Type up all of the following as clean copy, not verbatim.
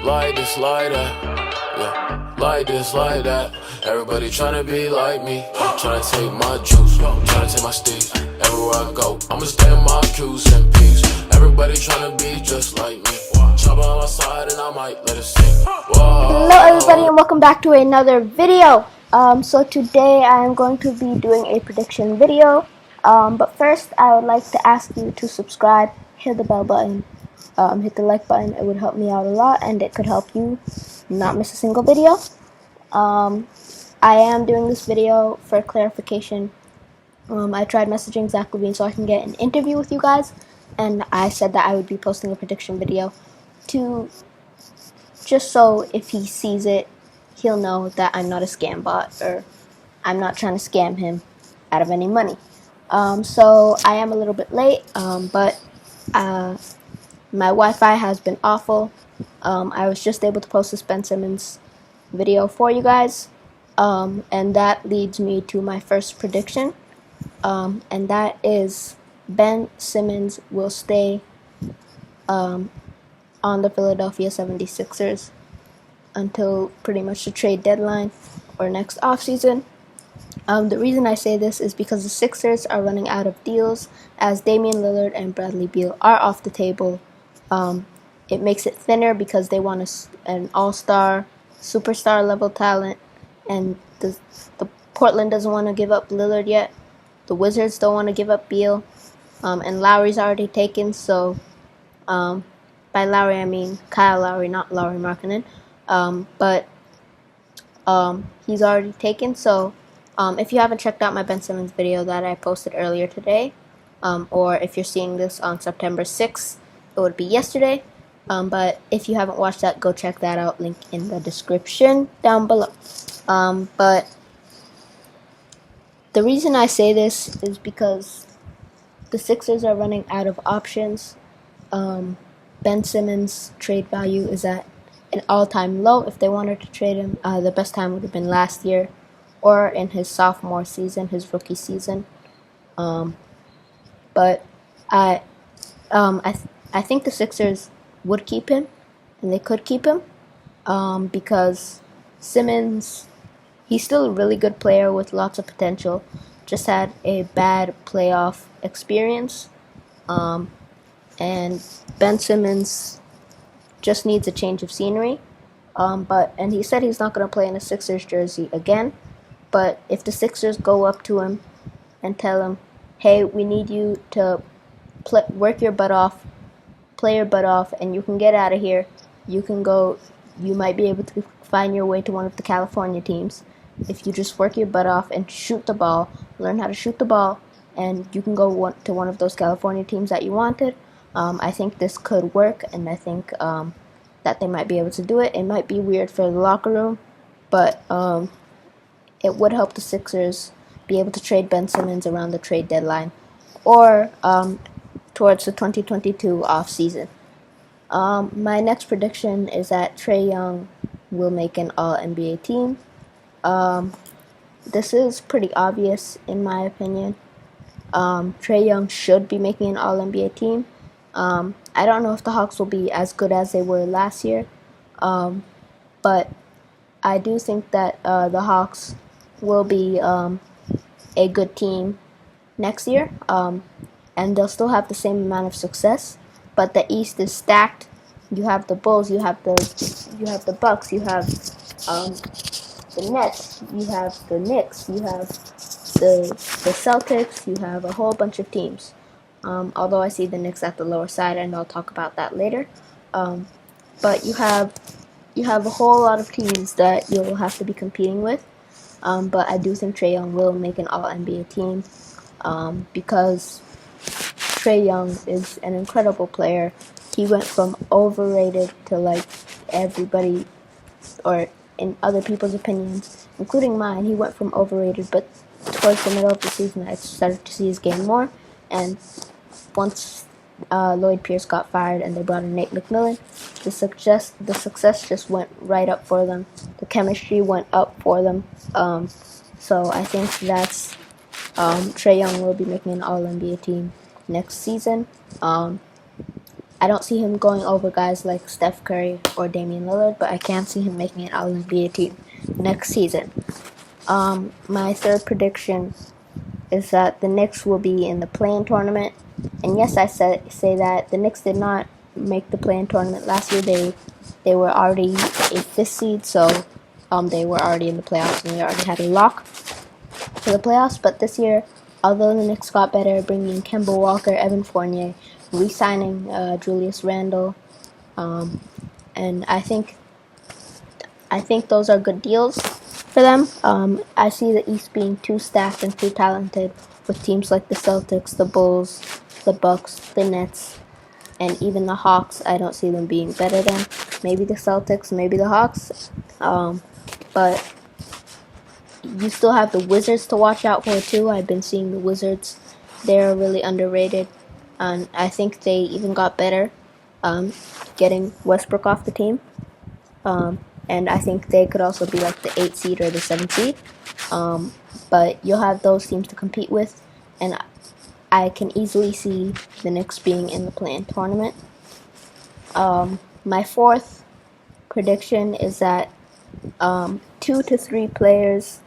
Like this, like that. Yeah, like this, like that. Everybody tryna be like me. Tryna take my juice, tryna take my steez. Everywhere I go, I'ma stay in my Q's and P's. Everybody tryna be just like me. Chop on my side and I might let it sing. Whoa. Hello everybody and welcome back to another video. So today I am going to be doing a prediction video. But first I would like to ask you to subscribe, hit the bell button, hit the like button. It would help me out a lot and it could help you not miss a single video. I am doing this video for clarification. I tried messaging Zach Levine so I can get an interview with you guys, and I said that I would be posting a prediction video to just so if he sees it, he'll know that I'm not a scam bot or I'm not trying to scam him out of any money. So I am a little bit late, but my Wi-Fi has been awful. I was just able to post this Ben Simmons video for you guys, and that leads me to my first prediction, and that is Ben Simmons will stay on the Philadelphia 76ers until pretty much the trade deadline or next offseason. The reason I say this is because the Sixers are running out of deals as Damian Lillard and Bradley Beal are off the table. It makes it thinner because they want an all-star, superstar level talent, and the Portland doesn't want to give up Lillard yet. The Wizards don't want to give up Beal, and Lowry's already taken, so by Lowry, I mean Kyle Lowry, not Lowry Markkanen. But he's already taken. So if you haven't checked out my Ben Simmons video that I posted earlier today, or if you're seeing this on September 6th, it would be yesterday. But if you haven't watched that, go check that out. Link in the description down below. But the reason I say this is because the Sixers are running out of options. Ben Simmons' trade value is at an all-time low. If they wanted to trade him, the best time would have been last year or in his sophomore season, his rookie season. But I think the Sixers would keep him, and they could keep him because Simmons, he's still a really good player with lots of potential. Just had a bad playoff experience. And Ben Simmons just needs a change of scenery. And he said he's not going to play in a Sixers jersey again. But if the Sixers go up to him and tell him, hey, we need you to work your butt off, play your butt off, and you can get out of here. You can go, you might be able to find your way to one of the California teams. If you just work your butt off and shoot the ball, learn how to shoot the ball, and you can go to one of those California teams that you wanted. I think this could work, and I think that they might be able to do it. It might be weird for the locker room, but it would help the Sixers be able to trade Ben Simmons around the trade deadline or towards the 2022 offseason. My next prediction is that Trae Young will make an All-NBA team. This is pretty obvious in my opinion. Trae Young should be making an All-NBA team. I don't know if the Hawks will be as good as they were last year, but I do think that the Hawks will be a good team next year, and they'll still have the same amount of success. But the East is stacked. You have the Bulls, you have the Bucks, you have the Nets, you have the Knicks, you have the Celtics, you have a whole bunch of teams. Although I see the Knicks at the lower side, and I'll talk about that later. But you have a whole lot of teams that you'll have to be competing with. But I do think Trae Young will make an All-NBA team because Trae Young is an incredible player. He went from overrated to like everybody, or in other people's opinions, including mine, he went from overrated, but towards the middle of the season I started to see his game more, and once Lloyd Pierce got fired and they brought in Nate McMillan, the success just went right up for them. The chemistry went up for them. So I think that's Trae Young will be making an All-NBA team next season. I don't see him going over guys like Steph Curry or Damian Lillard, but I can see him making an All-NBA team next season. My third prediction is that the Knicks will be in the play-in tournament. And yes, I say that the Knicks did not make the play-in tournament last year. They were already a fifth seed, so they were already in the playoffs and they already had a lock for the playoffs. But this year, although the Knicks got better, bringing in Kemba Walker, Evan Fournier, re-signing Julius Randle, and I think those are good deals for them. I see the East being too stacked and too talented with teams like the Celtics, the Bulls, the Bucks, the Nets, and even the Hawks. I don't see them being better than maybe the Celtics, maybe the Hawks. But you still have the Wizards to watch out for too. I've been seeing the Wizards. They're really underrated. And I think they even got better getting Westbrook off the team. And I think they could also be like the 8th seed or the 7th seed. But you'll have those teams to compete with. And I can easily see the Knicks being in the play-in tournament. My fourth prediction is that 2 to 3 players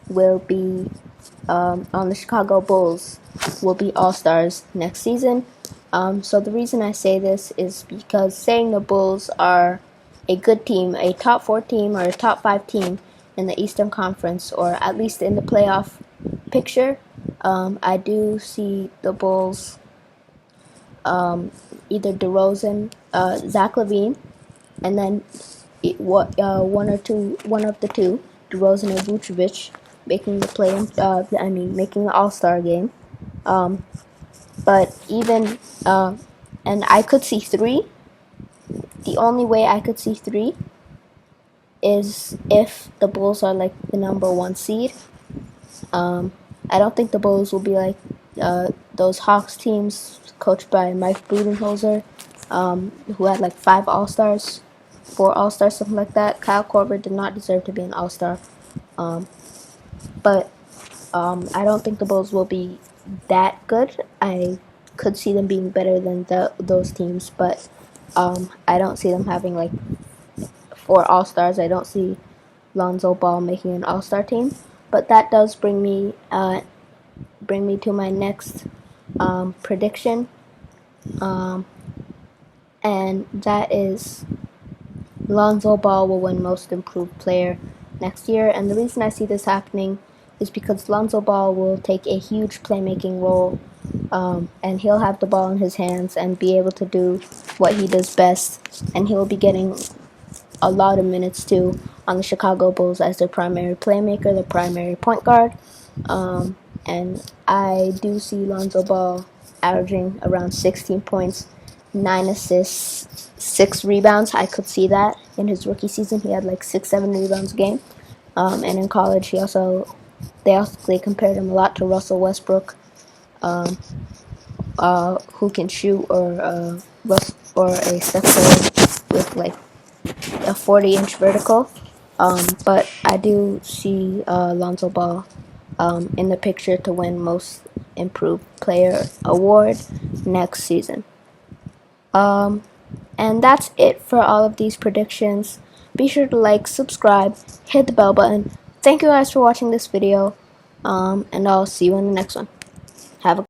will be on the Chicago Bulls will be All-Stars next season. So the reason I say this is because saying the Bulls are a good team, a top 4 team or a top 5 team in the Eastern Conference, or at least in the playoff picture, I do see the Bulls either DeRozan, Zach LaVine, and then one of the two, DeRozan or Vucevic, making the making the All-Star game. But even and I could see 3. The only way I could see 3 is if the Bulls are like the number 1 seed. I don't think the Bulls will be like those Hawks teams coached by Mike Budenholzer, who had like 5 All-Stars, 4 All-Stars, something like that. Kyle Korver did not deserve to be an All-Star. But I don't think the Bulls will be that good. I could see them being better than those teams, but I don't see them having like 4 All-Stars. I don't see Lonzo Ball making an All-Star team. But that does bring me to my next prediction, and that is Lonzo Ball will win Most Improved Player next year. And the reason I see this happening is because Lonzo Ball will take a huge playmaking role, and he'll have the ball in his hands and be able to do what he does best, and he'll be getting a lot of minutes too on the Chicago Bulls as their primary playmaker, the primary point guard. And I do see Lonzo Ball averaging around 16 points, 9 assists, 6 rebounds. I could see that in his rookie season. He had like 6-7 rebounds a game. And in college, they compared him a lot to Russell Westbrook, who can shoot, or a Steph Curry with like a 40-inch vertical. But I do see Lonzo Ball in the picture to win Most Improved Player award next season. And that's it for all of these predictions. Be sure to like, subscribe, hit the bell button. Thank you guys for watching this video, and I'll see you in the next one. Have a